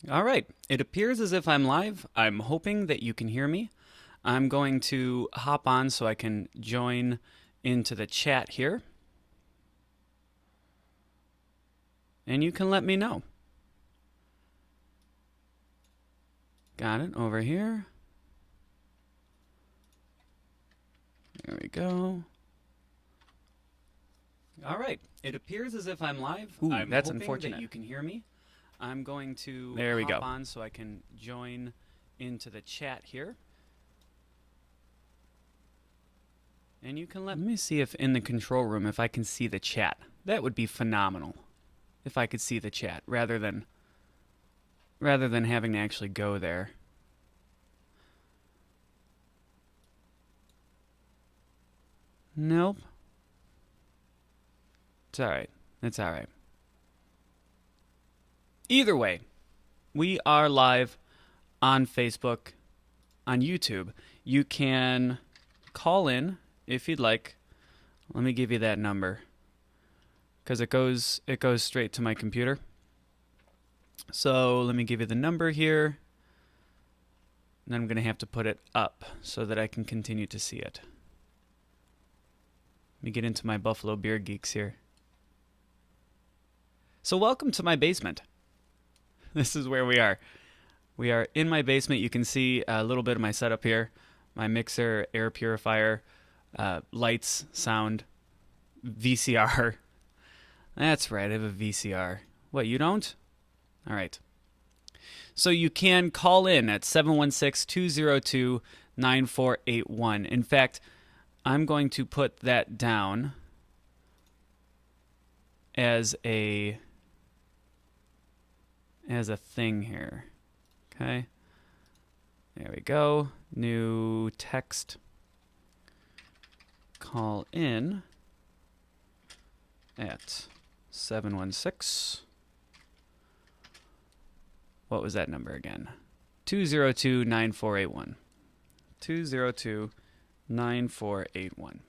All right. It appears as if I'm live. I'm hoping that you can hear me. I'm going to hop on so I can join into the chat here. And you can let me know. Got it over here. There we go. All right. It appears as if I'm live. Ooh, I'm that's hoping unfortunate. that you can hear me. I'm going to There we hop go. on so I can join into the chat here. And you can let me see if in the control room if I can see the chat. That would be phenomenal. If I could see the chat rather than having to actually go there. Nope. It's all right. It's all right. Either way, we are live on Facebook, on YouTube. You can call in if you'd like. Let me give you that number because it goes straight to my computer. So let me give you the number here. And I'm going to have to put it up so that I can continue to see it. Let me get into my Buffalo Beer Geeks here. So welcome to my basement. This is where we are. We are in my basement. You can see a little bit of my setup here. My mixer, air purifier, lights, sound, VCR. That's right, I have a VCR. What, you don't? All right. So you can call in at 716-202-9481. In fact, I'm going to put that down as a thing here. Okay. There we go. New text. Call in at 716. What was that number again? 202-9481. 202-9481.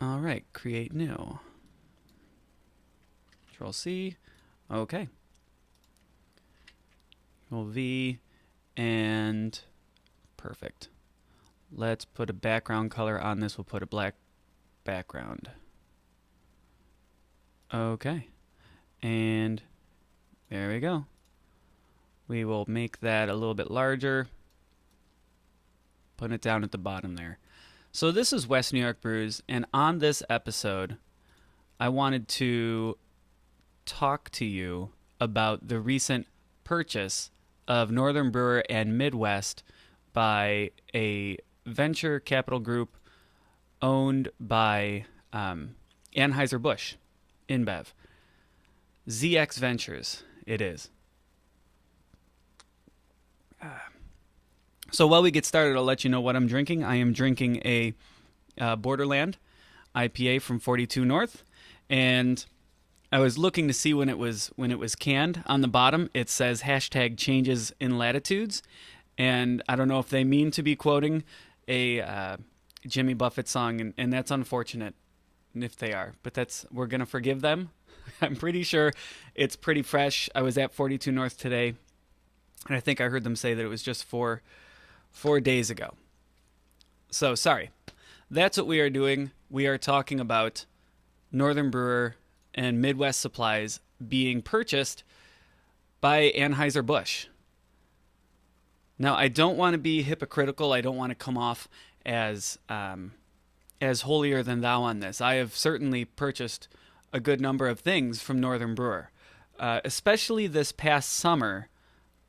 All right, create new. Control C. Okay. Control V and perfect. Let's put a background color on this. We'll put a black background. Okay. And there we go. We will make that a little bit larger. Put it down at the bottom there. So this is West New York Brews, and on this episode, I wanted to talk to you about the recent purchase of Northern Brewer and Midwest by a venture capital group owned by Anheuser-Busch InBev. ZX Ventures, it is. So while we get started, I'll let you know what I'm drinking. I am drinking a Borderland IPA from 42 North, and I was looking to see when it was canned. On the bottom, it says #changes in latitudes, and I don't know if they mean to be quoting a Jimmy Buffett song, and that's unfortunate if they are. But we're gonna forgive them. I'm pretty sure it's pretty fresh. I was at 42 North today, and I think I heard them say that it was just 4 days ago. So, sorry. That's what we are doing. We are talking about Northern Brewer and Midwest Supplies being purchased by Anheuser-Busch. Now, I don't want to be hypocritical. I don't want to come off as holier than thou on this. I have certainly purchased a good number of things from Northern Brewer. Especially this past summer,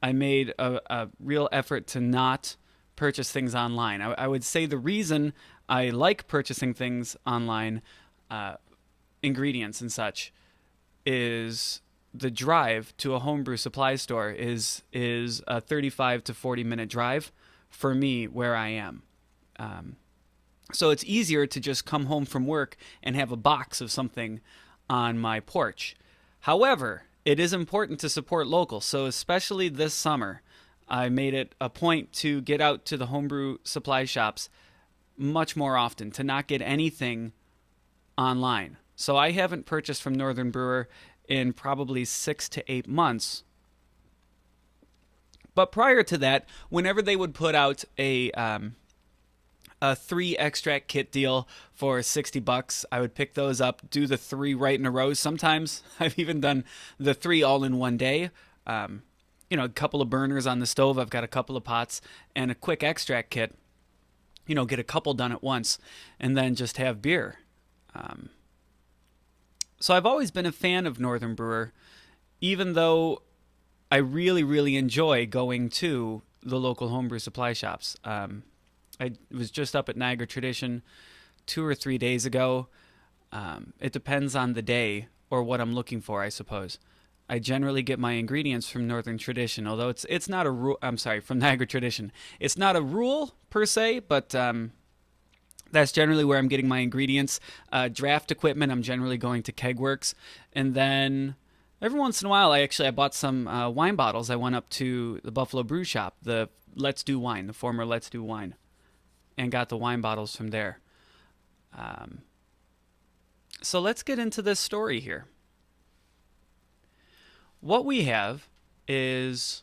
I made a real effort to not purchase things online. I would say the reason I like purchasing things online, ingredients and such, is the drive to a homebrew supply store is a 35 to 40 minute drive for me where I am. So it's easier to just come home from work and have a box of something on my porch. However, it is important to support local. So especially this summer, I made it a point to get out to the homebrew supply shops much more often, to not get anything online. So I haven't purchased from Northern Brewer in probably 6 to 8 months. But prior to that, whenever they would put out a 3 extract kit deal for $60, I would pick those up, do the 3 right in a row. Sometimes I've even done the 3 all in one day. A couple of burners on the stove. I've got a couple of pots and a quick extract kit. Get a couple done at once and then just have beer. So I've always been a fan of Northern Brewer, even though I really, really enjoy going to the local homebrew supply shops. I was just up at Niagara Tradition 2 or 3 days ago. It depends on the day or what I'm looking for, I suppose. I generally get my ingredients from Northern Tradition, although it's not a rule. I'm sorry, from Niagara Tradition. It's not a rule per se, but that's generally where I'm getting my ingredients. Draft equipment, I'm generally going to Kegworks, and then every once in a while, I bought some wine bottles. I went up to the Buffalo Brew Shop, the Let's Do Wine, the former Let's Do Wine, and got the wine bottles from there. So let's get into this story here. What we have is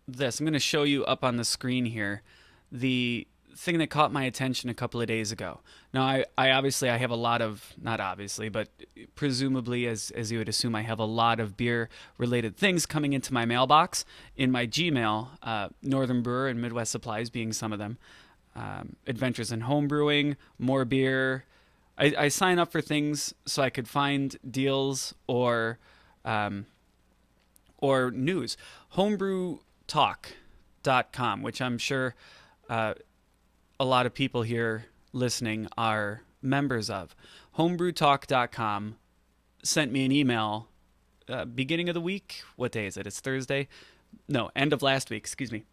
this. I'm going to show you up on the screen here the thing that caught my attention a couple of days ago. Now, I obviously I have a lot of, not obviously, but presumably, as you would assume, I have a lot of beer-related things coming into my mailbox in my Gmail, Northern Brewer and Midwest Supplies being some of them. Adventures in Home Brewing, more beer. I sign up for things so I could find deals or news. Homebrewtalk.com, which I'm sure a lot of people here listening are members of. Homebrewtalk.com sent me an email beginning of the week. What day is it? It's Thursday. No, end of last week, excuse me.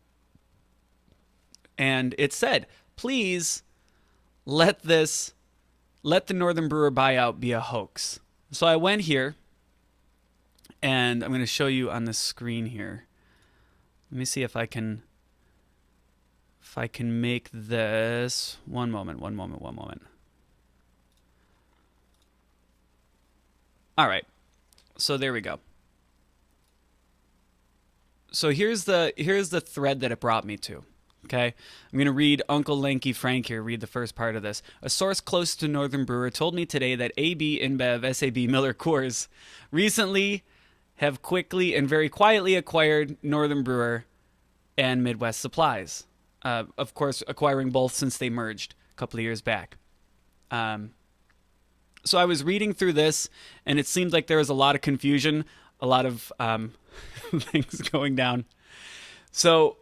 And it said, please let the Northern Brewer buyout be a hoax. So I went here, and I'm going to show you on the screen here. Let me see if I can make this. One moment. All right. So there we go. So here's the thread that it brought me to. Okay, I'm going to read Uncle Lanky Frank here, read the first part of this. A source close to Northern Brewer told me today that AB-InBev, SAB, Miller Coors recently have quickly and very quietly acquired Northern Brewer and Midwest Supplies. Of course, acquiring both since they merged a couple of years back. So I was reading through this, and it seemed like there was a lot of confusion, a lot of things going down. So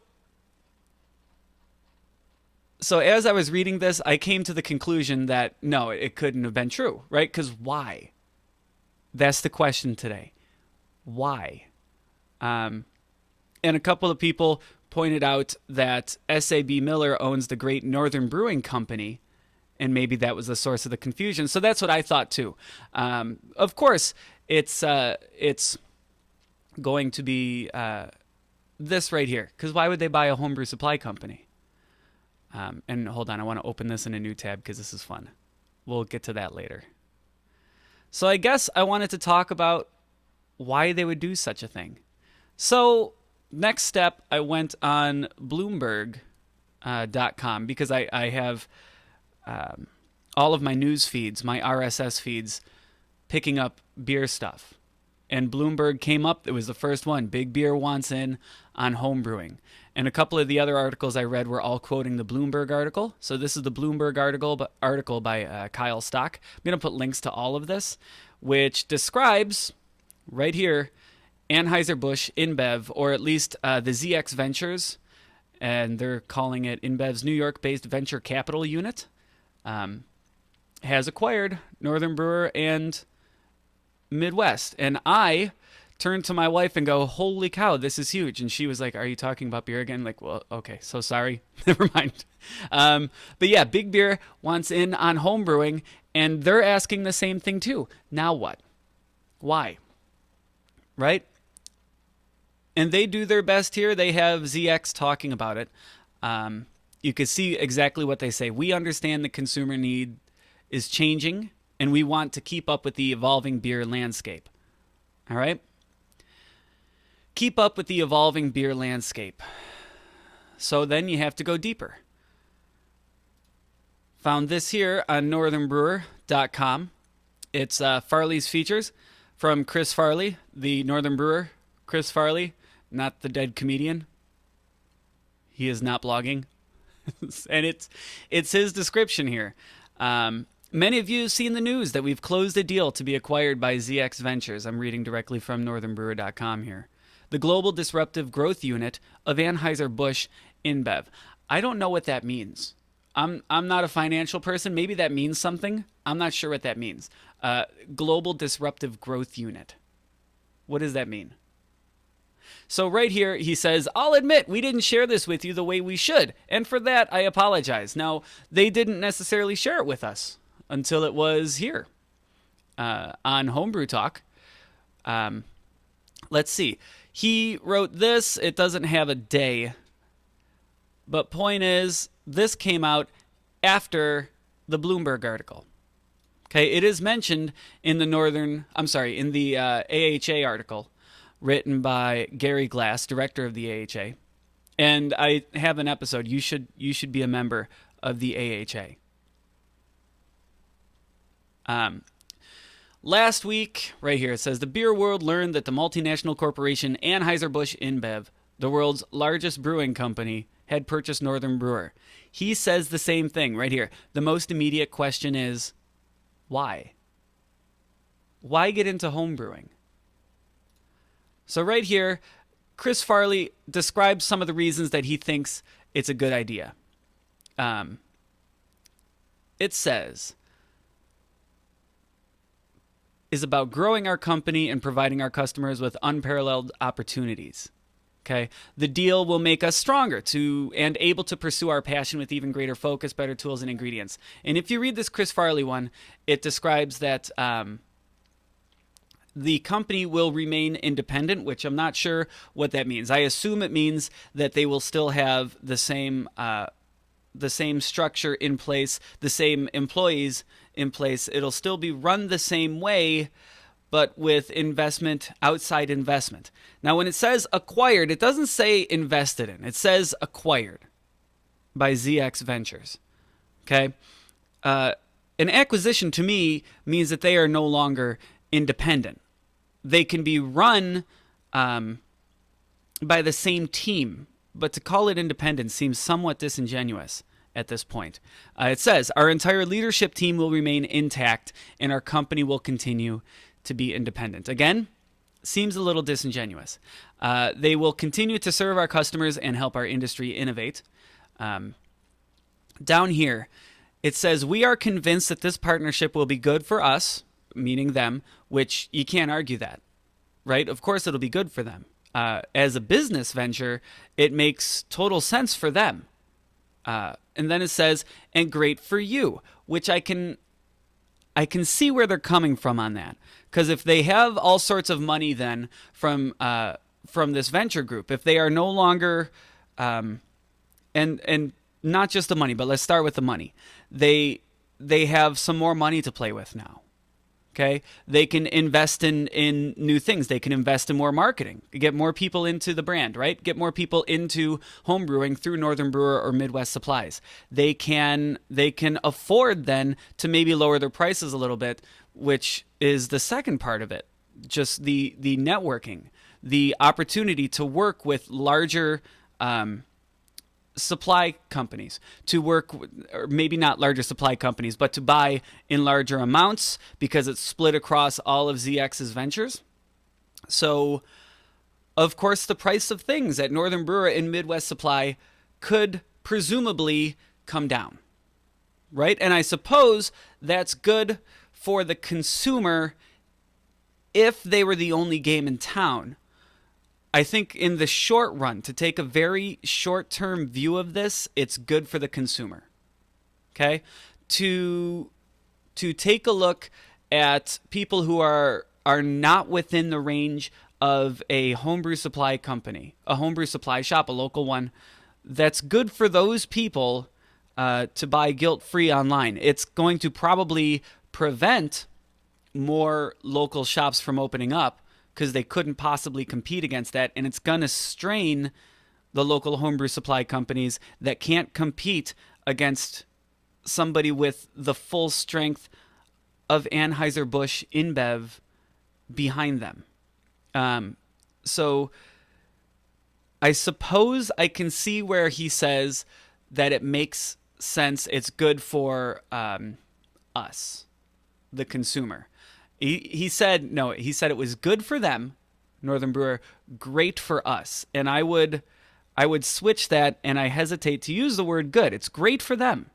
as I was reading this, I came to the conclusion that no, it couldn't have been true, right? Because why? That's the question today. Why? And a couple of people pointed out that SAB Miller owns the Great Northern Brewing Company, and maybe that was the source of the confusion. So that's what I thought too. Of course, it's going to be this right here, because why would they buy a homebrew supply company? And hold on, I want to open this in a new tab because this is fun. We'll get to that later. So I guess I wanted to talk about why they would do such a thing. So next step, I went on Bloomberg.com because I have all of my news feeds, my RSS feeds, picking up beer stuff. And Bloomberg came up. It was the first one. Big Beer wants in on home brewing. And a couple of the other articles I read were all quoting the Bloomberg article. So this is the Bloomberg article by Kyle Stock. I'm going to put links to all of this, which describes, right here, Anheuser-Busch InBev, or at least the ZX Ventures, and they're calling it InBev's New York-based venture capital unit, has acquired Northern Brewer and Midwest. And I turned to my wife and go, holy cow, this is huge. And she was like, are you talking about beer again? Like, well, okay, so sorry. Never mind. But yeah, Big Beer wants in on home brewing, and they're asking the same thing too. Now what? Why? Right? And they do their best here. They have ZX talking about it. You can see exactly what they say. We understand the consumer need is changing, and we want to keep up with the evolving beer landscape. All right? Keep up with the evolving beer landscape. So then you have to go deeper. Found this here on northernbrewer.com. It's Farley's Features from Chris Farley, the Northern Brewer. Chris Farley, not the dead comedian. He is not blogging. And it's his description here. Many of you have seen the news that we've closed a deal to be acquired by ZX Ventures. I'm reading directly from northernbrewer.com here. The global disruptive growth unit of Anheuser-Busch InBev. I don't know what that means. I'm not a financial person. Maybe that means something. I'm not sure what that means. Global disruptive growth unit. What does that mean? So right here, he says, I'll admit we didn't share this with you the way we should. And for that, I apologize. Now, they didn't necessarily share it with us until it was here on Homebrew Talk. Let's see. He wrote this. It doesn't have a day. But point is, this came out after the Bloomberg article. Okay, it is mentioned in the AHA article written by Gary Glass, director of the AHA. And I have an episode. You should be a member of the AHA. Last week, right here, it says, the beer world learned that the multinational corporation Anheuser-Busch InBev, the world's largest brewing company, had purchased Northern Brewer. He says the same thing right here. The most immediate question is, why? Why get into home brewing? So right here, Chris Farley describes some of the reasons that he thinks it's a good idea. It says, is about growing our company and providing our customers with unparalleled opportunities. Okay, the deal will make us stronger and able to pursue our passion with even greater focus, better tools, and ingredients. And if you read this Chris Farley one, it describes that the company will remain independent, which I'm not sure what that means. I assume it means that they will still have the same structure in place, the same employees in place. It'll still be run the same way, but with outside investment. Now, when it says acquired, it doesn't say invested in. It says acquired by ZX Ventures. Okay? An acquisition to me means that they are no longer independent. They can be run by the same team, but to call it independent seems somewhat disingenuous at this point. It says, our entire leadership team will remain intact and our company will continue to be independent. Again, seems a little disingenuous. They will continue to serve our customers and help our industry innovate. Down here, it says, we are convinced that this partnership will be good for us, meaning them, which you can't argue that, right? Of course it'll be good for them. As a business venture, it makes total sense for them. And then it says, and great for you, which I can see where they're coming from on that. Because if they have all sorts of money then from this venture group, if they are no longer, and not just the money, but let's start with the money. They have some more money to play with now. Okay, they can invest in new things. They can invest in more marketing, get more people into the brand, right? Get more people into home brewing through Northern Brewer or Midwest Supplies. They can afford then to maybe lower their prices a little bit, which is the second part of it. Just the networking, the opportunity to work with larger supply companies, to work with, or maybe not larger supply companies, but to buy in larger amounts because it's split across all of ZX's ventures. So, of course, the price of things at Northern Brewer and Midwest Supply could presumably come down, right? And I suppose that's good for the consumer if they were the only game in town. I think in the short run, to take a very short-term view of this, it's good for the consumer. Okay? To take a look at people who are not within the range of a homebrew supply company, a homebrew supply shop, a local one, that's good for those people to buy guilt-free online. It's going to probably prevent more local shops from opening up because they couldn't possibly compete against that. And it's going to strain the local homebrew supply companies that can't compete against somebody with the full strength of Anheuser-Busch InBev behind them. So I suppose I can see where he says that it makes sense. It's good for us, the consumer. He said it was good for them, Northern Brewer, great for us. And I would switch that, and I hesitate to use the word good. It's great for them.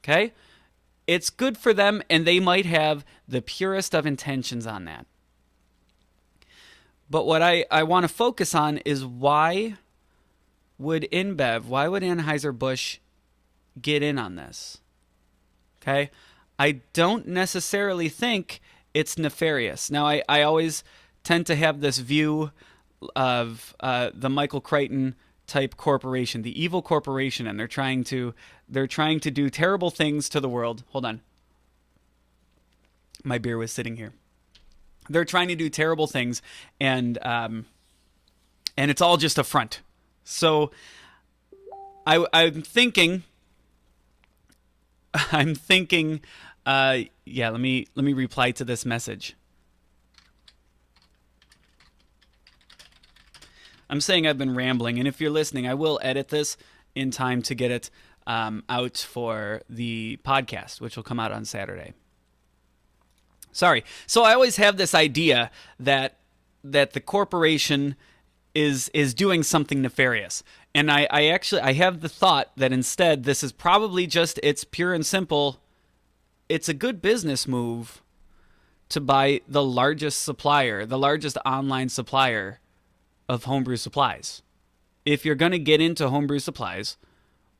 Okay? It's good for them, and they might have the purest of intentions on that. But what I want to focus on is why would Anheuser-Busch get in on this? Okay? I don't necessarily think it's nefarious. Now, I always tend to have this view of the Michael Crichton type corporation, the evil corporation, and they're trying to do terrible things to the world. Hold on. My beer was sitting here. They're trying to do terrible things, and it's all just a front. So I'm thinking. Let me reply to this message. I'm saying I've been rambling, and if you're listening, I will edit this in time to get it out for the podcast, which will come out on Saturday. Sorry. So I always have this idea that the corporation is doing something nefarious. And I have the thought that instead this is probably just, it's pure and simple. It's a good business move to buy the largest online supplier of homebrew supplies. If you're going to get into homebrew supplies,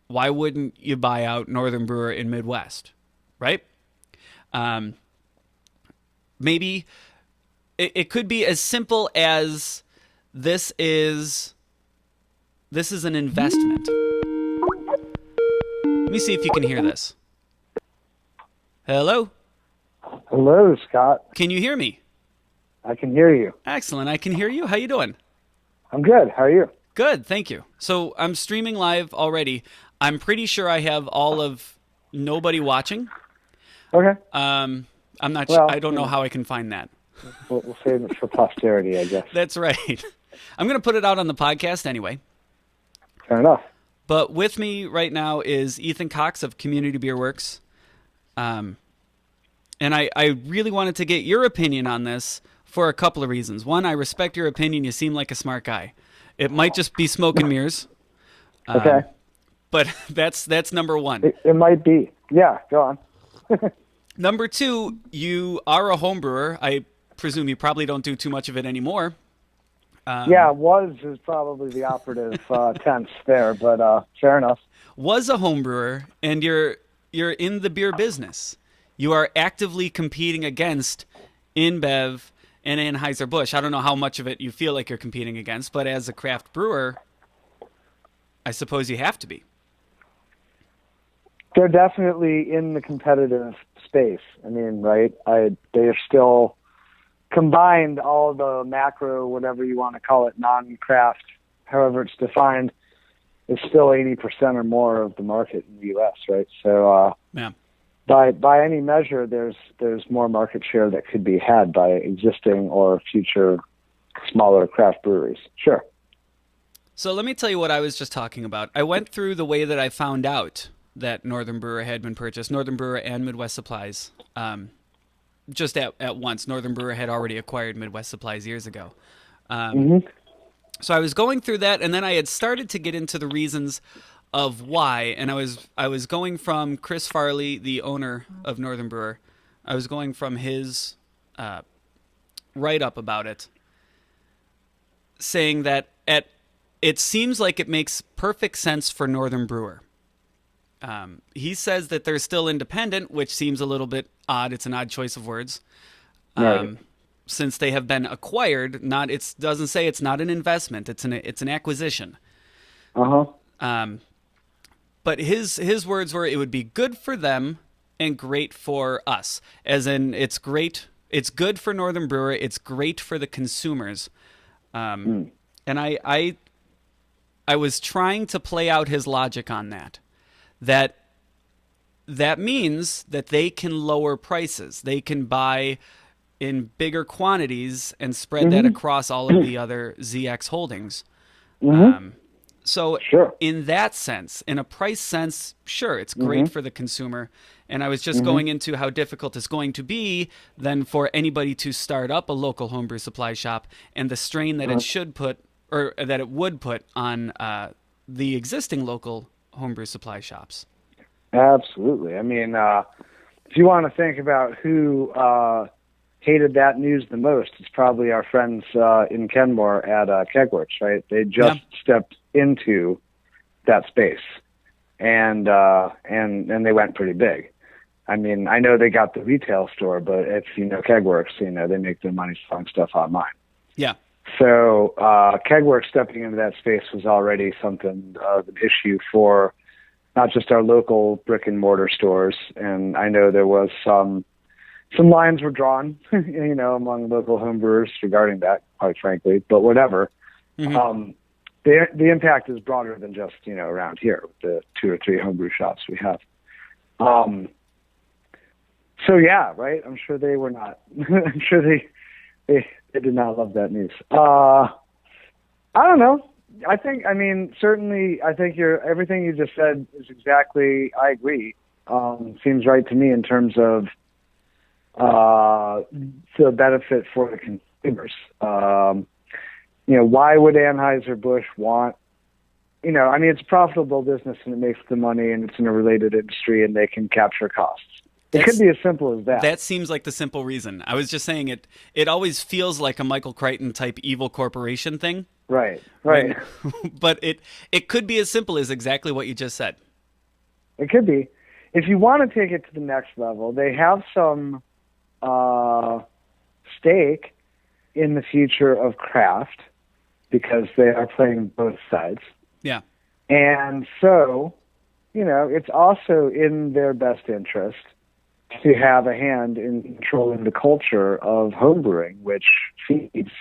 why wouldn't you buy out Northern Brewer in Midwest, right? Maybe it could be as simple as this is an investment. Let me see if you can hear this. Hello? Hello, Scott. Can you hear me? I can hear you. Excellent. I can hear you. How you doing? I'm good. How are you? Good, thank you. So I'm streaming live already. I'm pretty sure I have all of nobody watching. Okay. I'm not sure. I don't know how I can find that. We'll save it for posterity, I guess. That's right. I'm going to put it out on the podcast anyway. Fair enough. But with me right now is Ethan Cox of Community Beer Works. And I really wanted to get your opinion on this for a couple of reasons. One, I respect your opinion. You seem like a smart guy. It might just be smoke and mirrors. Okay. But that's number one. It might be. Yeah, go on. Number two, you are a home brewer. I presume you probably don't do too much of it anymore. Was is probably the operative tense there, but fair enough. Was a home brewer, and you're in the beer business. You are actively competing against InBev and Anheuser-Busch. I don't know how much of it you feel like you're competing against, but as a craft brewer, I suppose you have to be. They're definitely in the competitive space. I mean, right? They're still combined, all the macro, whatever you want to call it, non-craft, however it's defined, is still 80% or more of the market in the U.S., right? So, yeah. By any measure, there's more market share that could be had by existing or future smaller craft breweries. Sure. So let me tell you what I was just talking about. I went through the way that I found out that Northern Brewer had been purchased, Northern Brewer and Midwest Supplies. Just at once. Northern Brewer had already acquired Midwest Supplies years ago. So I was going through that, and then I had started to get into the reasons of why, and I was going from Chris Farley, the owner of Northern Brewer. I was going from his write-up about it, saying that it seems like it makes perfect sense for Northern Brewer. He says that they're still independent, which seems a little bit odd. It's an odd choice of words. Right. Since they have been acquired, it doesn't say it's not an investment. It's an acquisition. Uh-huh. But his words were, it would be good for them and great for us. As in, it's great. It's good for Northern Brewer. It's great for the consumers. And I was trying to play out his logic on that. That means that they can lower prices. They can buy in bigger quantities and spread that across all of the other ZX holdings. So Sure. in that sense, in a price sense, sure, it's great for the consumer. And I was just going into how difficult it's going to be then for anybody to start up a local homebrew supply shop, and the strain that it should put, or that it would put on the existing local homebrew supply shops. Absolutely. I mean, if you want to think about who hated that news the most, it's probably our friends in Kenmore at Kegworks, right? They just stepped into that space, and they went pretty big. I mean, I know they got the retail store, but if you know Kegworks, you know they make their money selling stuff online. Yeah. So Kegworks stepping into that space was already something of an issue for not just our local brick and mortar stores. And I know there was some lines were drawn, you know, among local homebrewers regarding that, quite frankly. But whatever, the impact is broader than just, you know, around here with the 2 or 3 homebrew shops we have. So yeah, right. I'm sure they were not. I'm sure they did not love that news. I don't know. I mean, certainly, I think everything you just said is exactly, I agree. Seems right to me in terms of the benefit for the consumers. You know, why would Anheuser-Busch want, you know, I mean, it's a profitable business and it makes the money and it's in a related industry and they can capture costs. It could be as simple as that. That seems like the simple reason. I was just saying it always feels like a Michael Crichton type evil corporation thing. Right. But it could be as simple as exactly what you just said. It could be. If you want to take it to the next level, they have some stake in the future of craft because they are playing both sides. Yeah. And so, you know, it's also in their best interest to have a hand in controlling the culture of homebrewing, which feeds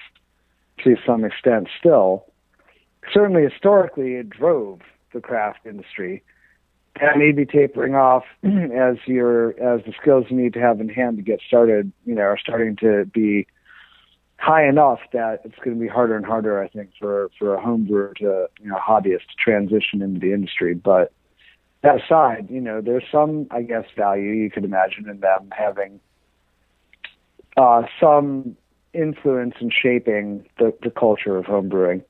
to some extent still. Certainly historically, it drove the craft industry. That may be tapering off as the skills you need to have in hand to get started, you know, are starting to be high enough that it's going to be harder and harder, I think, for a home brewer to, you know, hobbyist to transition into the industry. But that aside, you know, there's some, I guess, value you could imagine in them having some influence in shaping the culture of home brewing,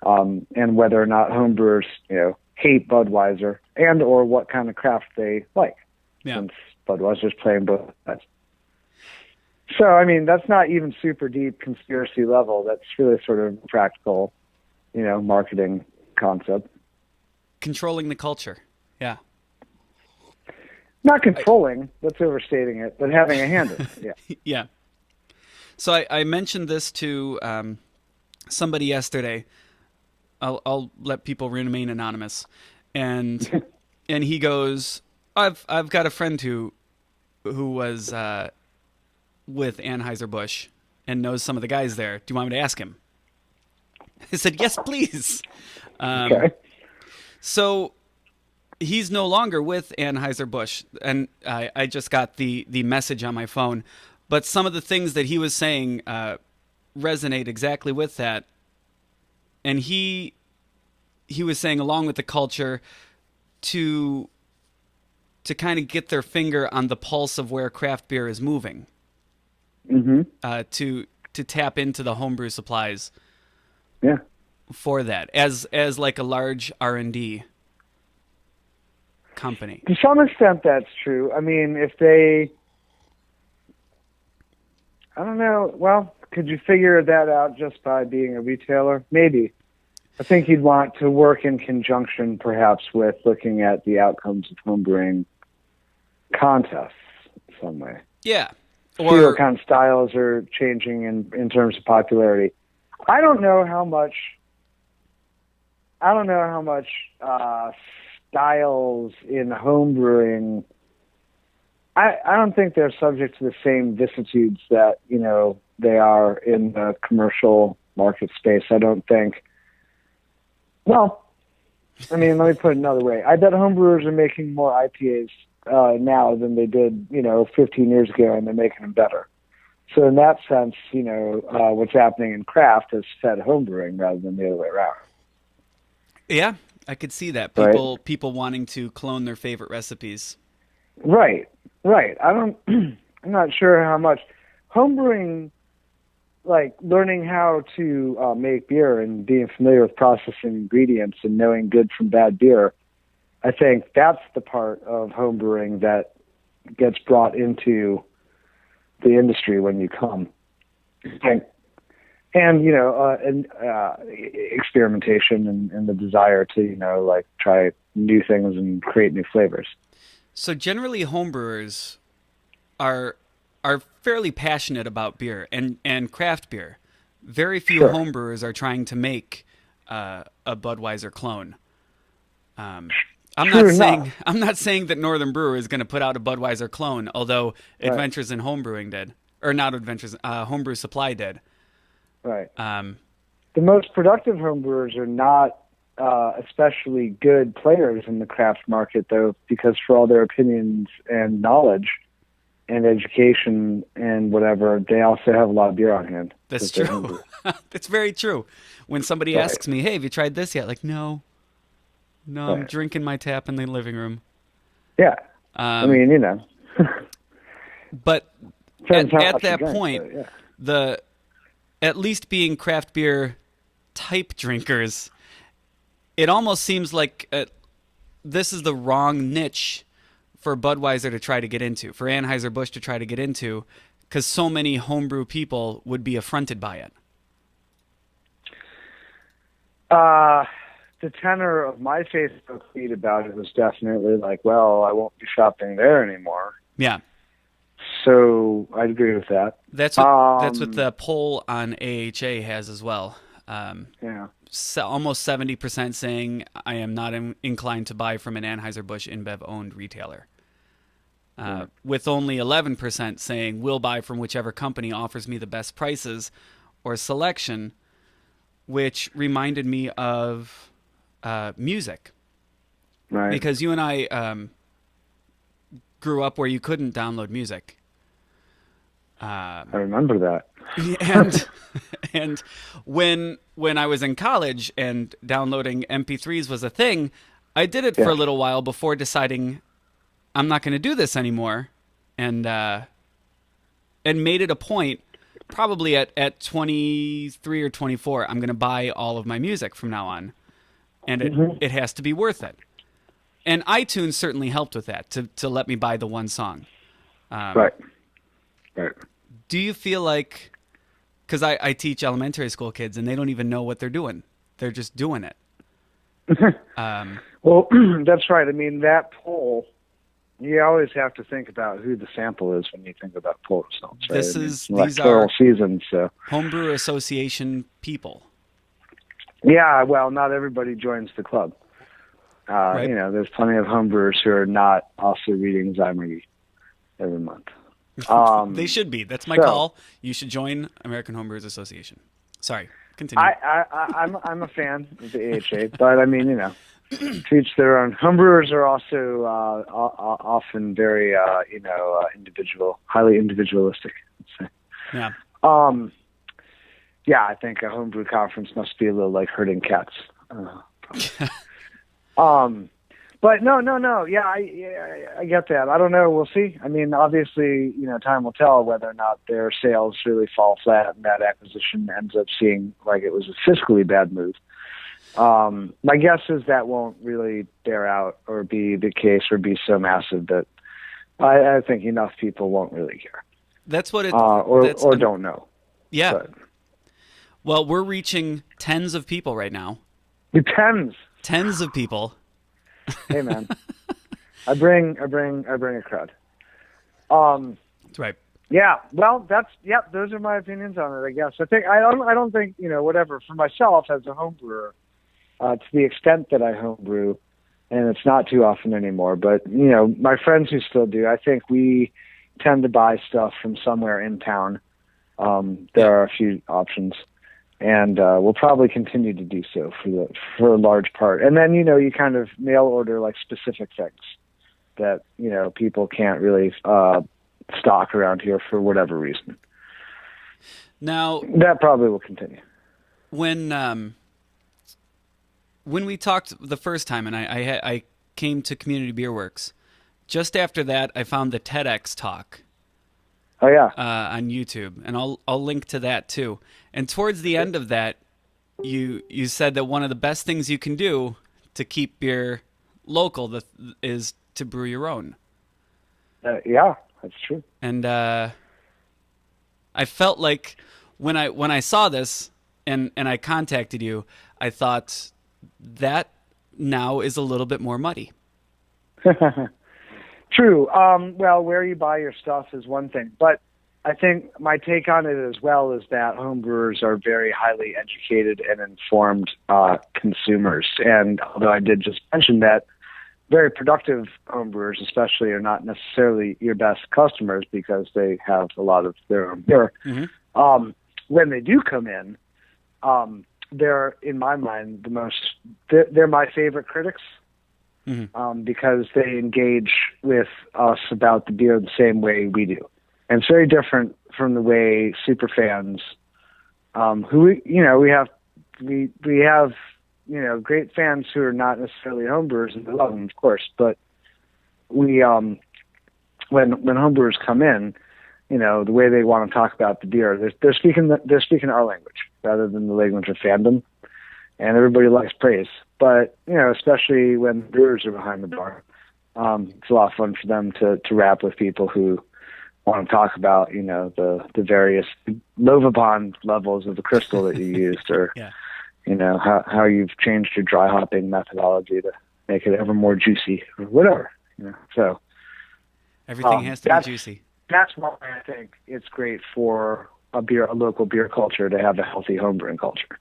and whether or not home brewers, you know, hate Budweiser and or what kind of craft they like. Yeah. Since Budweiser's playing both sides. So, I mean, that's not even super deep conspiracy level. That's really sort of practical, you know, marketing concept. Controlling the culture. Yeah. Not controlling, that's overstating it, but having a hand in it. Yeah. Yeah. So I mentioned this to somebody yesterday. I'll let people remain anonymous, and he goes, I've got a friend who was with Anheuser-Busch and knows some of the guys there. Do you want me to ask him? I said, yes, please. Okay. So he's no longer with Anheuser-Busch, and I just got the message on my phone. But some of the things that he was saying resonate exactly with that. And he was saying, along with the culture, to kind of get their finger on the pulse of where craft beer is moving, to tap into the homebrew supplies, for that as like a large R&D company. To some extent, that's true. I mean, if they, I don't know. Well, could you figure that out just by being a retailer? Maybe. I think you'd want to work in conjunction, perhaps, with looking at the outcomes of homebrewing contests in some way. Yeah. See what kind of styles are changing in terms of popularity. I don't know how much styles in homebrewing I don't think they're subject to the same vicissitudes that, they are in the commercial market space. I don't think. Well, I mean, let me put it another way. I bet homebrewers are making more IPAs now than they did, 15 years ago, and they're making them better. So in that sense, what's happening in craft has fed homebrewing rather than the other way around. Yeah, I could see that. People wanting to clone their favorite recipes. Right. I'm not sure how much homebrewing, like learning how to make beer and being familiar with processing ingredients and knowing good from bad beer. I think that's the part of homebrewing that gets brought into the industry when you come. And experimentation and the desire to, try new things and create new flavors. So generally homebrewers are fairly passionate about beer and craft beer. Very few homebrewers are trying to make a Budweiser clone. I'm not saying that Northern Brewer is going to put out a Budweiser clone, although Adventures in Homebrewing did, or not Adventures, Homebrew Supply did. Right. The most productive homebrewers are not especially good players in the craft market, though, because for all their opinions and knowledge and education and whatever, they also have a lot of beer on hand. That's true. That's very true. When somebody asks me, "Hey, have you tried this yet?" Like, no, I'm drinking my tap in the living room. Yeah. But at that point, at least being craft beer type drinkers, it almost seems like this is the wrong niche for Budweiser to try to get into, for Anheuser-Busch to try to get into, because so many homebrew people would be affronted by it. The tenor of my Facebook feed about it was definitely like, well, I won't be shopping there anymore. Yeah. So I'd agree with that. That's what the poll on AHA has as well. Almost 70% saying I am not inclined to buy from an Anheuser-Busch InBev owned retailer. With only 11% saying will buy from whichever company offers me the best prices or selection, which reminded me of music. Right. Because you and I grew up where you couldn't download music. I remember that. And when I was in college and downloading MP3s was a thing, I did it for a little while before deciding I'm not going to do this anymore, and made it a point. Probably at 23 or 24, I'm going to buy all of my music from now on, and it has to be worth it. And iTunes certainly helped with that to let me buy the one song. Right. Do you feel like, because I teach elementary school kids and they don't even know what they're doing, they're just doing it. Well, that's right. I mean, that poll, you always have to think about who the sample is when you think about poll results. Right? These are seasons, so. Homebrew Association people. Yeah, well, not everybody joins the club. Right. There's plenty of homebrewers who are not also reading Zymergy every month. They should be. That's my call. You should join American Homebrewers Association. Sorry, continue. I'm a fan of the AHA, but I mean, to each their own. Homebrewers are also often very, highly individualistic. Let's say. Yeah. Yeah, I think a homebrew conference must be a little like herding cats. But no. Yeah, I get that. I don't know. We'll see. I mean, obviously, time will tell whether or not their sales really fall flat and that acquisition ends up seeing like it was a fiscally bad move. My guess is that won't really bear out or be the case or be so massive that I think enough people won't really care. That's what it or don't know. Yeah. But. Well, we're reaching tens of people right now. Tens of people. Hey man, I bring a crowd. That's right. Yeah. Well, those are my opinions on it. I guess I don't think whatever for myself as a home brewer, to the extent that I home brew, and it's not too often anymore. But my friends who still do, I think we tend to buy stuff from somewhere in town. There are a few options, and we'll probably continue to do so for a large part. And then you kind of mail order like specific things that people can't really stock around here for whatever reason. Now that probably will continue. When we talked the first time, and I came to Community Beer Works, just after that I found the TEDx talk. Oh yeah. On YouTube, and I'll link to that too. And towards the end of that, you said that one of the best things you can do to keep beer local is to brew your own. Yeah, that's true. And I felt like when I saw this and I contacted you, I thought that now is a little bit more muddy. True. Well, where you buy your stuff is one thing, but I think my take on it as well is that homebrewers are very highly educated and informed consumers. And although I did just mention that very productive homebrewers especially are not necessarily your best customers because they have a lot of their own beer, when they do come in, they're, in my mind, they're my favorite critics. Because they engage with us about the beer the same way we do. And it's very different from the way super fans, who we have great fans who are not necessarily homebrewers, and we love them, of course. But we, when homebrewers come in, the way they want to talk about the beer, they're speaking our language rather than the language of fandom. And everybody likes praise, but especially when brewers are behind the bar, it's a lot of fun for them to rap with people who want to talk about the various Lovabond levels of the crystal that you used, or how you've changed your dry hopping methodology to make it ever more juicy, or whatever. So everything has to be juicy. That's why I think it's great for a local beer culture to have a healthy homebrewing culture.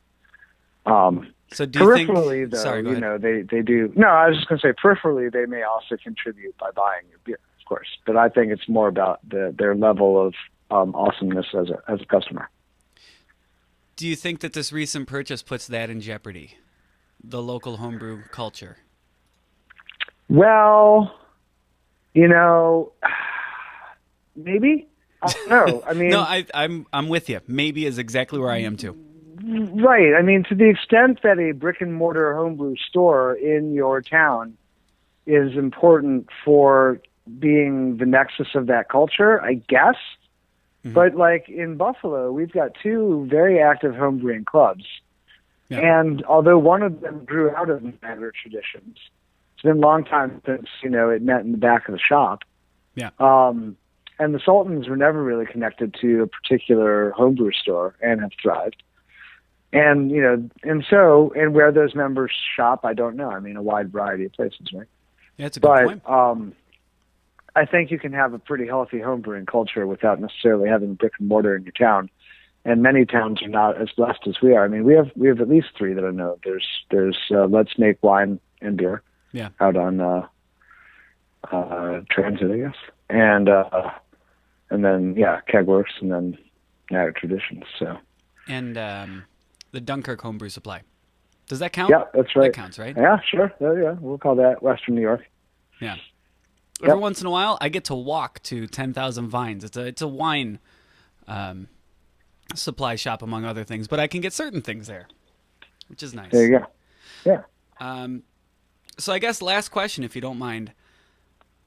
So do you think? Peripherally, though, sorry, go ahead. they do. No, I was just going to say peripherally, they may also contribute by buying your beer, of course. But I think it's more about their level of awesomeness as a customer. Do you think that this recent purchase puts that in jeopardy, the local homebrew culture? Well, maybe. I don't know. I mean, no, I'm with you. Maybe is exactly where I am too. Right. I mean, to the extent that a brick and mortar homebrew store in your town is important for being the nexus of that culture, I guess. But like in Buffalo, we've got two very active homebrewing clubs. Yeah. And although one of them grew out of Niagara traditions, it's been a long time since, it met in the back of the shop. Yeah. And the Sultans were never really connected to a particular homebrew store and have thrived. And, and where those members shop, I don't know. I mean, a wide variety of places, right? Yeah, that's a good point. I think you can have a pretty healthy homebrewing culture without necessarily having brick and mortar in your town. And many towns are not as blessed as we are. I mean, we have at least three that I know. There's Let's Make Wine and Beer. Yeah. Out on Transit, I guess. And then Kegworks, and then Niagara Traditions. So. And the Dunkirk Homebrew Supply. Does that count? Yeah, that's right. That counts, right? Yeah, sure. Yeah, we'll call that Western New York. Yeah. Every once in a while, I get to walk to 10,000 Vines. It's a wine supply shop, among other things, but I can get certain things there, which is nice. There you go. Yeah. So I guess last question, if you don't mind.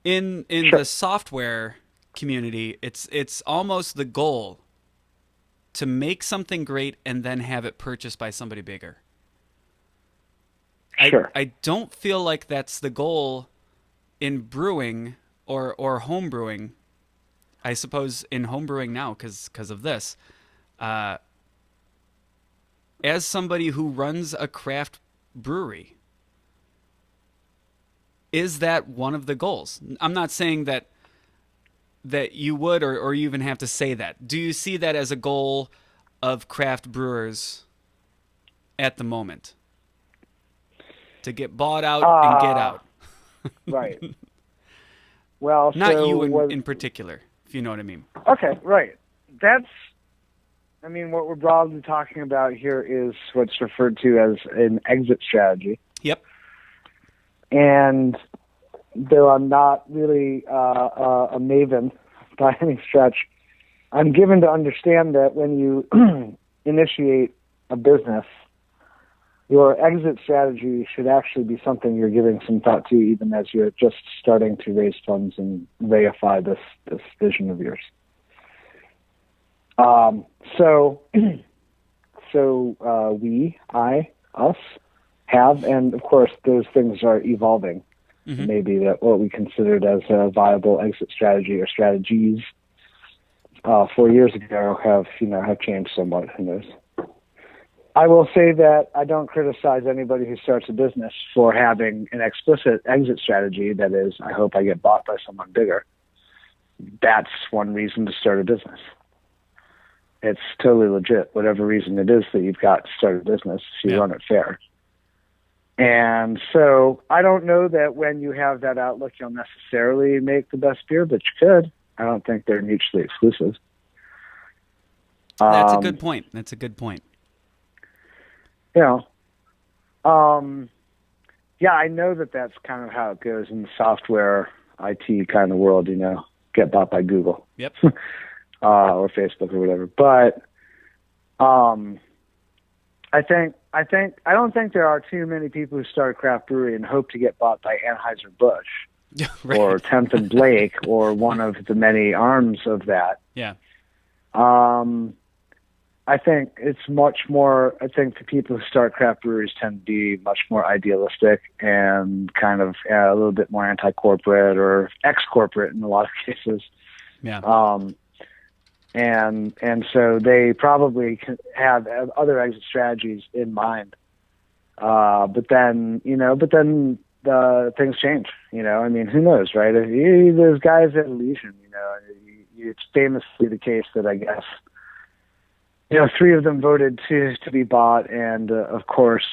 In Sure. the software community, it's almost the goal to make something great and then have it purchased by somebody bigger. Sure. I don't feel like that's the goal in brewing or home brewing. I suppose in home brewing now because of this. As somebody who runs a craft brewery, is that one of the goals? I'm not saying that you would or you even have to say that. Do you see that as a goal of craft brewers at the moment? To get bought out and get out? Right. Well, Not so you what, in particular, if you know what I mean. okay, right. That's, I mean, what we're broadly talking about here is what's referred to as an exit strategy. Yep. And though I'm not really a maven by any stretch, I'm given to understand that when you initiate a business, your exit strategy should actually be something you're giving some thought to, even as you're just starting to raise funds and reify this vision of yours. Us, have, and of course, those things are evolving. Mm-hmm. Maybe that what we considered as a viable exit strategy or strategies 4 years ago have changed somewhat. Who knows? I will say that I don't criticize anybody who starts a business for having an explicit exit strategy. That is, I hope I get bought by someone bigger. That's one reason to start a business. It's totally legit, whatever reason it is that you've got to start a business, if you run it fair. And so I don't know that when you have that outlook, you'll necessarily make the best beer, but you could. I don't think they're mutually exclusive. That's a good point. That's a good point. Yeah, I know that that's kind of how it goes in the software IT kind of world, get bought by Google. Yep. Or Facebook or whatever. But I don't think there are too many people who start a craft brewery and hope to get bought by Anheuser-Busch Right. or 10th and Blake or one of the many arms of that. Yeah. I think it's much more, I think the people who start craft breweries tend to be much more idealistic and kind of a little bit more anti-corporate or ex-corporate in a lot of cases. Yeah. And so they probably have other exit strategies in mind. But then things change, I mean, who knows, right? There's guys at Elysian, it's famously the case that I guess, 3 of them voted to be bought. And, of course,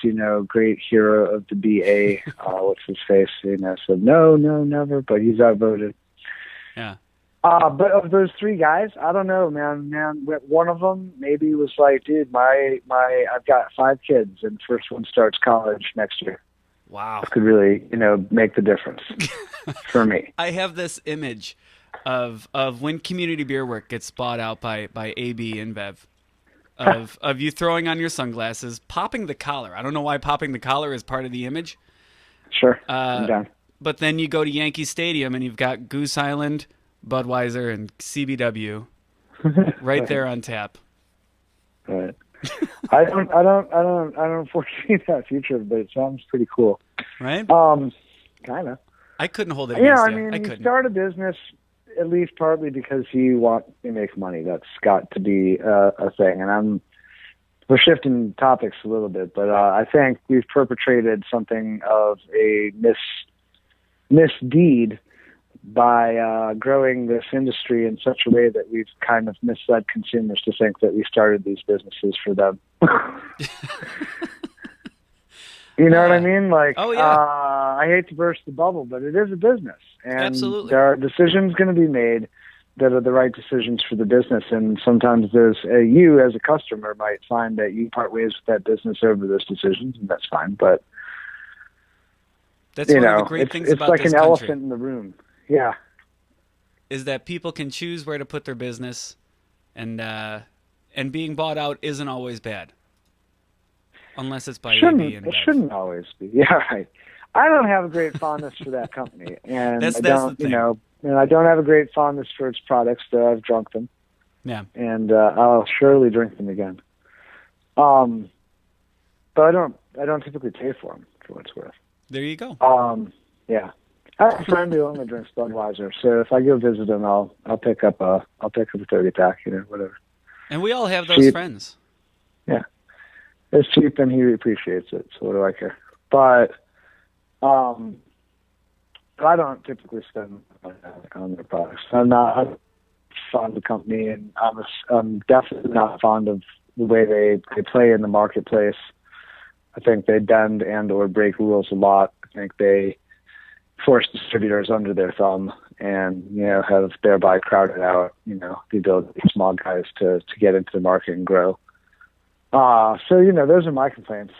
great hero of the BA, what's his face, said, no, never, but he's outvoted. Yeah. But of those 3 guys, I don't know, man. One of them maybe was like, dude, I've got 5 kids, and first one starts college next year. Wow. Could really, make the difference for me. I have this image of when Community Beer Work gets bought out by AB-InBev. Of you throwing on your sunglasses, popping the collar. I don't know why popping the collar is part of the image. Sure, I'm down. But then you go to Yankee Stadium and you've got Goose Island, Budweiser, and CBW right there on tap. Right. I don't foresee that future, but it sounds pretty cool. Right? Kind of. I couldn't hold it against you. You start a business at least partly because you want to make money. That's got to be a thing. And we're shifting topics a little bit, but I think we've perpetrated something of a misdeed by growing this industry in such a way that we've kind of misled consumers to think that we started these businesses for them. You know what I mean? Like, oh, yeah. I hate to burst the bubble, but it is a business. And absolutely. There are decisions going to be made that are the right decisions for the business. And sometimes you as a customer might find that you part ways with that business over those decisions, and that's fine. But that's one of the great things about like this an country. Elephant in the room. Yeah. Is that people can choose where to put their business, and being bought out isn't always bad. Unless it's by AB-InBev. It shouldn't always be. Yeah, right. I don't have a great fondness for that company, and that's I don't, the thing. And I don't have a great fondness for its products. Though I've drunk them. Yeah. And I'll surely drink them again. But I don't typically pay for them for what it's worth. There you go. Yeah. I have a friend who only drinks Budweiser, so if I go visit him, I'll pick up a 30-pack, whatever. And we all have those friends. Yeah. It's cheap and he appreciates it, so what do I care? But I don't typically spend money on their products. I'm fond of the company, and I'm definitely not fond of the way they play in the marketplace. I think they bend and or break rules a lot. I think they force distributors under their thumb and, have thereby crowded out, the ability of small guys to get into the market and grow. So, those are my complaints.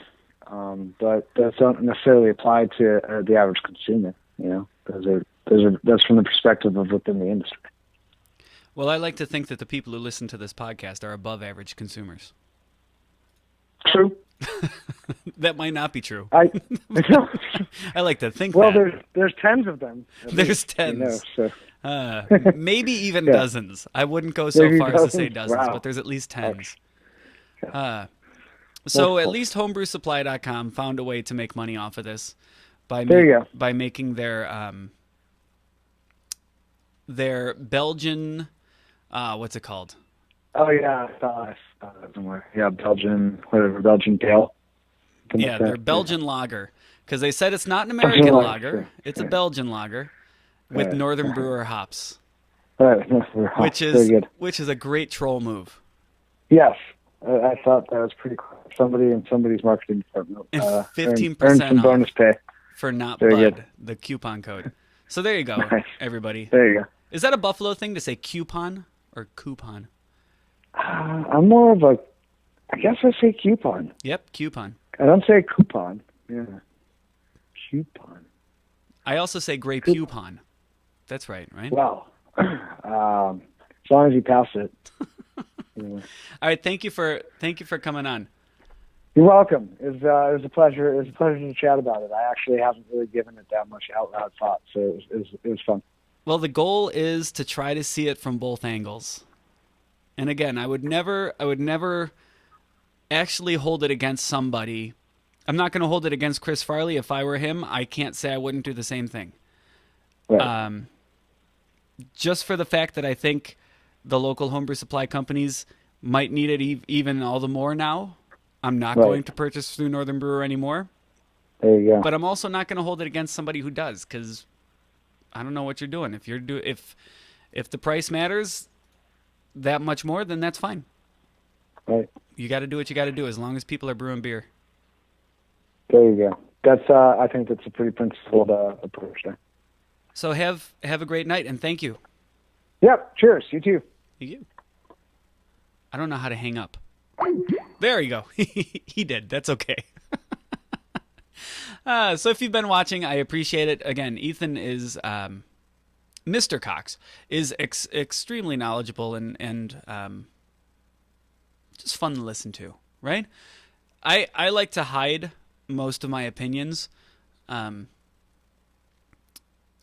But those don't necessarily apply to the average consumer. That's from the perspective of within the industry. Well, I like to think that the people who listen to this podcast are above average consumers. True. That might not be true. I like to think well, that. there's tens of them. There's tens. So. Maybe even dozens. I wouldn't go so far as to say dozens, but there's at least tens. So at least homebrewsupply.com found a way to make money off of this by making their Belgian what's it called? Oh yeah, I saw it somewhere. Yeah, Belgian Pale. Yeah, their Belgian lager, because they said it's not an American lager; it's a Belgian lager with Northern Brewer hops, which is a great troll move. Yes, I thought that was pretty cool. Somebody in somebody's marketing department and 15% earned some bonus pay for not Bud, the coupon code. So there you go, everybody. There you go. Is that a Buffalo thing to say coupon or coupon? I'm more of I guess I say coupon. Yep, coupon. I don't say coupon. Yeah. Coupon. I also say grape coupon. That's right? Well, as long as you pass it. All right, thank you for coming on. You're welcome. It was a pleasure. It was a pleasure to chat about it. I actually haven't really given it that much out loud thought, so it was fun. Well, the goal is to try to see it from both angles. And again, I would never actually hold it against somebody. I'm not going to hold it against Chris Farley. If I were him, I can't say I wouldn't do the same thing. Right. Just for the fact that I think the local homebrew supply companies might need it even all the more now. I'm not going to purchase through Northern Brewer anymore. There you go. But I'm also not going to hold it against somebody who does, because I don't know what you're doing. If the price matters that much more, then that's fine. Right. You got to do what you got to do as long as people are brewing beer. There you go. That's I think that's a pretty principled approach there. So have a great night, and thank you. Yep. Cheers. You too. Thank you. I don't know how to hang up. There you go. He did. That's okay. So if you've been watching, I appreciate it. Again, Ethan is Mr. Cox is extremely knowledgeable and just fun to listen to. Right? I like to hide most of my opinions. I'll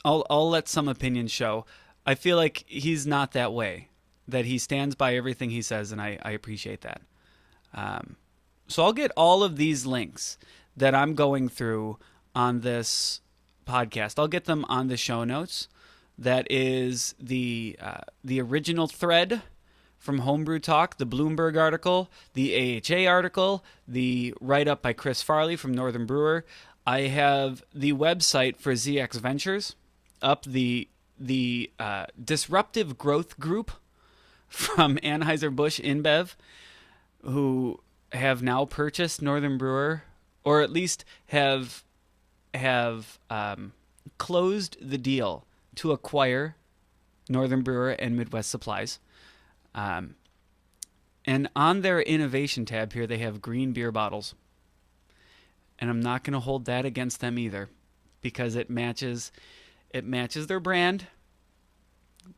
let some opinions show. I feel like he's not that way. That he stands by everything he says, and I appreciate that. So I'll get all of these links that I'm going through on this podcast. I'll get them on the show notes. That is the original thread from Homebrew Talk, the Bloomberg article, the AHA article, the write-up by Chris Farley from Northern Brewer. I have the website for ZX Ventures up, the Disruptive Growth Group from Anheuser-Busch InBev, who have now purchased Northern Brewer, or at least have closed the deal to acquire Northern Brewer and Midwest Supplies. And on their innovation tab here, they have green beer bottles. And I'm not going to hold that against them either, because it matches their brand.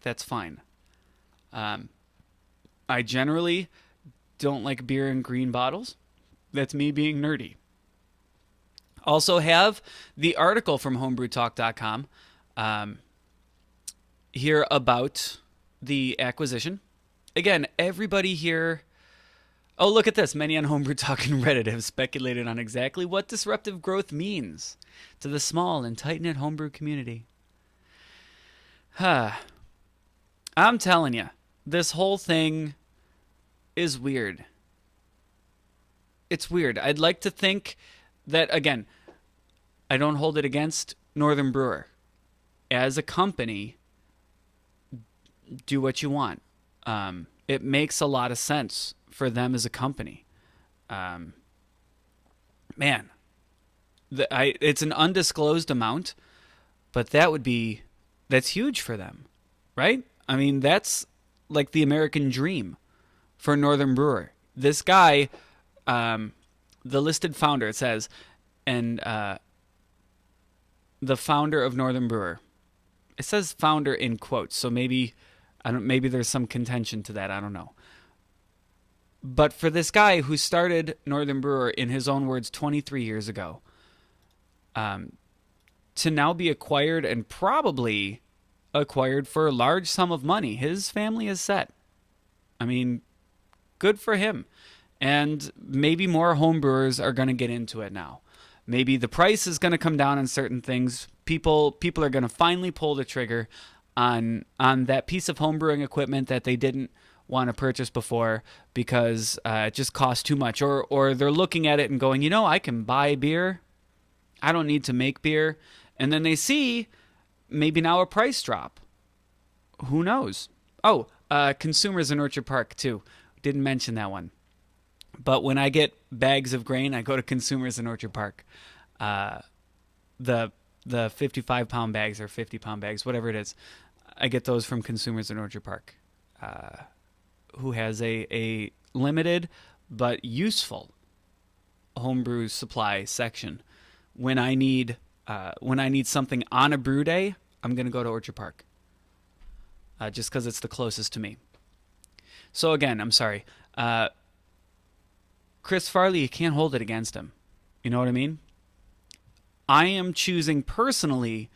That's fine. I generally don't like beer in green bottles. That's me being nerdy. Also have the article from homebrewtalk.com here about the acquisition. Again, everybody here... Oh, look at this. Many on Homebrew Talk and Reddit have speculated on exactly what disruptive growth means to the small and tight-knit homebrew community. I'm telling you, this whole thing is weird. It's weird. I'd like to think that, again, I don't hold it against Northern Brewer. As a company, do what you want. It makes a lot of sense for them as a company. Man, it's an undisclosed amount But that's huge for them, right? I mean, that's like the American dream for Northern Brewer. This guy, the listed founder, it says, and the founder of Northern Brewer. It says founder in quotes, so maybe maybe there's some contention to that. I don't know. But for this guy who started Northern Brewer in his own words 23 years ago, to now be acquired and probably acquired for a large sum of money, his family is set. I mean, good for him. And maybe more homebrewers are going to get into it now. Maybe the price is going to come down on certain things. People are going to finally pull the trigger on that piece of homebrewing equipment that they didn't want to purchase before because it just costs too much. Or they're looking at it and going, you know, I can buy beer. I don't need to make beer. And then they see maybe now a price drop. Who knows? Oh, Consumers in Orchard Park too. Didn't mention that one. But when I get bags of grain, I go to Consumers in Orchard Park. The 55-pound bags or 50-pound bags, whatever it is, I get those from Consumers in Orchard Park, who has a limited but useful homebrew supply section. When I need something on a brew day, I'm going to go to Orchard Park, just because it's the closest to me. So again, I'm sorry. Chris Farley, you can't hold it against him. You know what I mean? I am choosing personally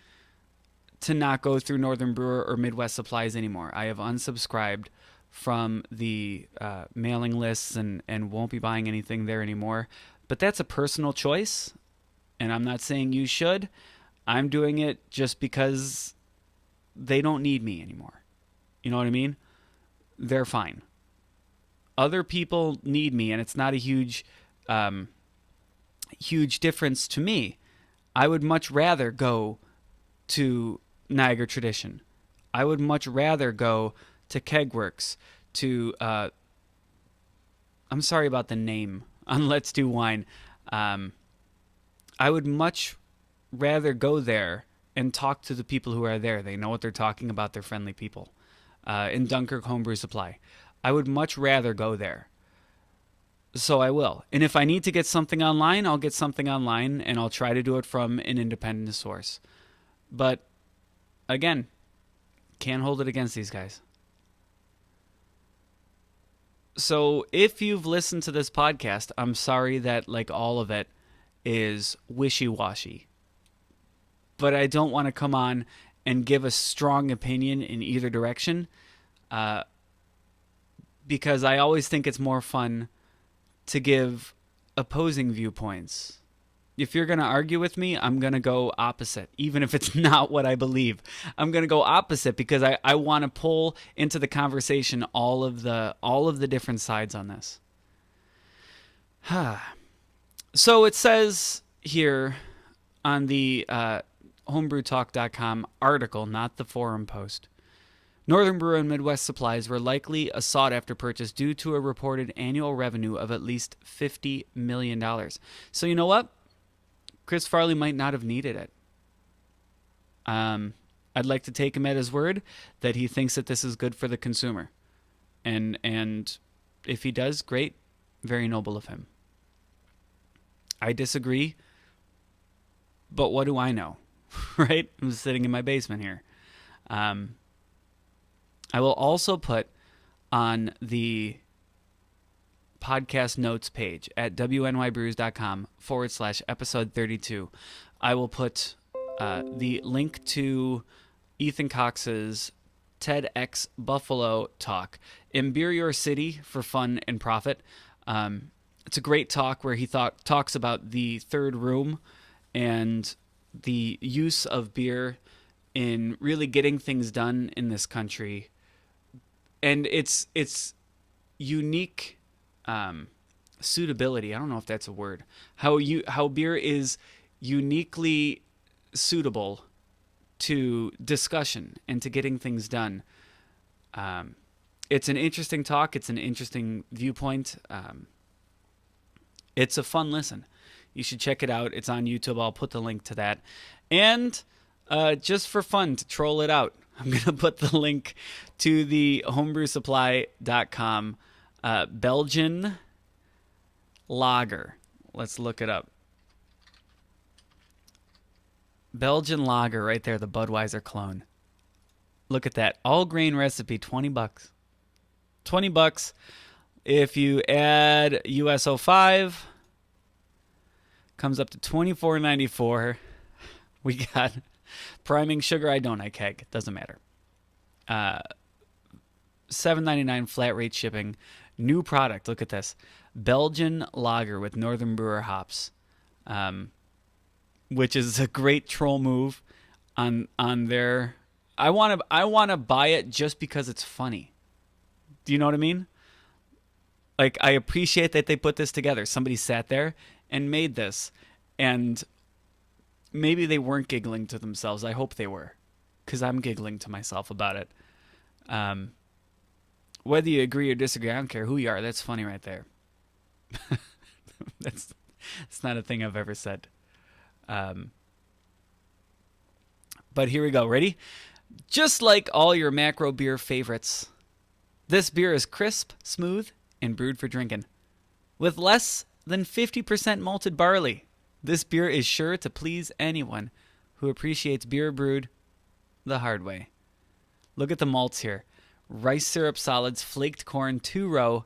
to not go through Northern Brewer or Midwest Supplies anymore. I have unsubscribed from the mailing lists and won't be buying anything there anymore. But that's a personal choice, and I'm not saying you should. I'm doing it just because they don't need me anymore. You know what I mean? They're fine. Other people need me, and it's not a huge difference to me. I would much rather go to Niagara Tradition. I would much rather go to Kegworks, to I'm sorry about the name on Let's Do Wine. I would much rather go there and talk to the people who are there. They know what they're talking about. They're friendly people. In Dunkirk Homebrew Supply, I would much rather go there. So I will. And if I need to get something online, I'll get something online, and I'll try to do it from an independent source. But again, can't hold it against these guys. So if you've listened to this podcast, I'm sorry that like all of it is wishy-washy. But I don't want to come on and give a strong opinion in either direction, because I always think it's more fun to give opposing viewpoints. If you're going to argue with me, I'm going to go opposite, even if it's not what I believe. I'm going to go opposite because I want to pull into the conversation all of the different sides on this. So it says here on the homebrewtalk.com article, not the forum post, Northern Brewer and Midwest Supplies were likely a sought-after purchase due to a reported annual revenue of at least $50 million. So you know what? Chris Farley might not have needed it. I'd like to take him at his word that he thinks that this is good for the consumer. And if he does, great. Very noble of him. I disagree, but what do I know? Right? I'm sitting in my basement here. I will also put on the podcast notes page at wnybrews.com/episode 32. I will put the link to Ethan Cox's TEDx Buffalo talk, Imbue Your City for Fun and Profit. It's a great talk where he talks about the third room and the use of beer in really getting things done in this country. And it's unique suitability. I don't know if that's a word. How beer is uniquely suitable to discussion and to getting things done. It's an interesting talk. It's an interesting viewpoint. It's a fun listen. You should check it out. It's on YouTube. I'll put the link to that. And just for fun to troll it out. I'm going to put the link to the homebrewsupply.com Belgian lager. Let's look it up. Belgian lager right there, the Budweiser clone. Look at that. All grain recipe, $20. $20. If you add US05, comes up to $24.94. We got priming sugar. I keg. Doesn't matter. $7.99 flat rate shipping. New product. Look at this. Belgian lager with Northern Brewer hops, which is a great troll move on their. I want to buy it just because it's funny. Do you know what I mean? Like, I appreciate that they put this together. Somebody sat there and made this, and maybe they weren't giggling to themselves. I hope they were, because I'm giggling to myself about it. Whether you agree or disagree, I don't care who you are. That's funny right there. That's not a thing I've ever said. But here we go. Ready? Just like all your macro beer favorites, this beer is crisp, smooth, and brewed for drinking. With less than 50% malted barley, this beer is sure to please anyone who appreciates beer brewed the hard way. Look at the malts here. Rice syrup solids, flaked corn, 2-row,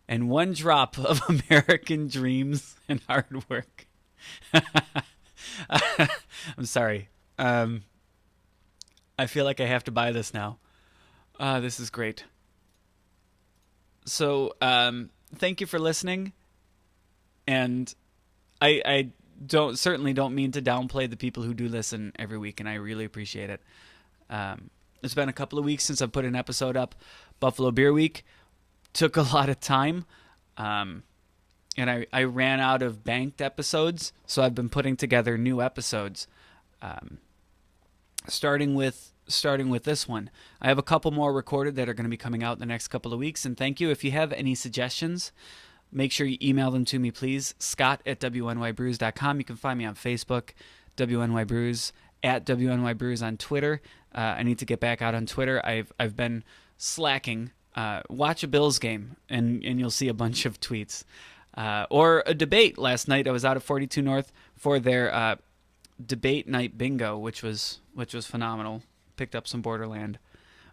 and 1 drop of American dreams and hard work. I'm sorry. I feel like I have to buy this now. This is great. So, thank you for listening. And I certainly don't mean to downplay the people who do listen every week, and I really appreciate it. It's been a couple of weeks since I put an episode up. Buffalo Beer Week took a lot of time, and I ran out of banked episodes, so I've been putting together new episodes, starting with this one. I have a couple more recorded that are going to be coming out in the next couple of weeks, and thank you. If you have any suggestions, make sure you email them to me, please. Scott@WNYBrews.com. You can find me on Facebook, WNY Brews, at WNY Brews on Twitter. I need to get back out on Twitter. I've been slacking. Watch a Bills game, and you'll see a bunch of tweets. Or a debate. Last night I was out at 42 North for their debate night bingo, which was phenomenal. Picked up some Borderland.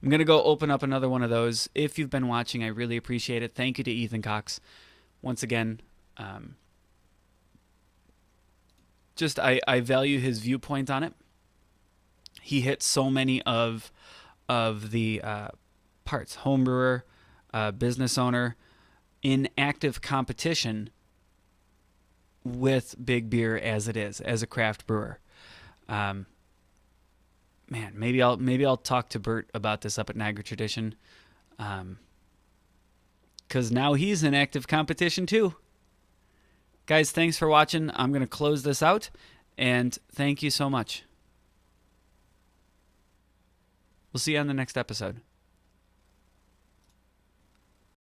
I'm going to go open up another one of those. If you've been watching, I really appreciate it. Thank you to Ethan Cox. Once again, I value his viewpoint on it. He hit so many of the parts. Homebrewer, business owner, in active competition with big beer as it is, as a craft brewer. Man, maybe I'll talk to Bert about this up at Niagara Tradition, because now he's in active competition too. Guys, thanks for watching. I'm going to close this out, and thank you so much. We'll see you on the next episode.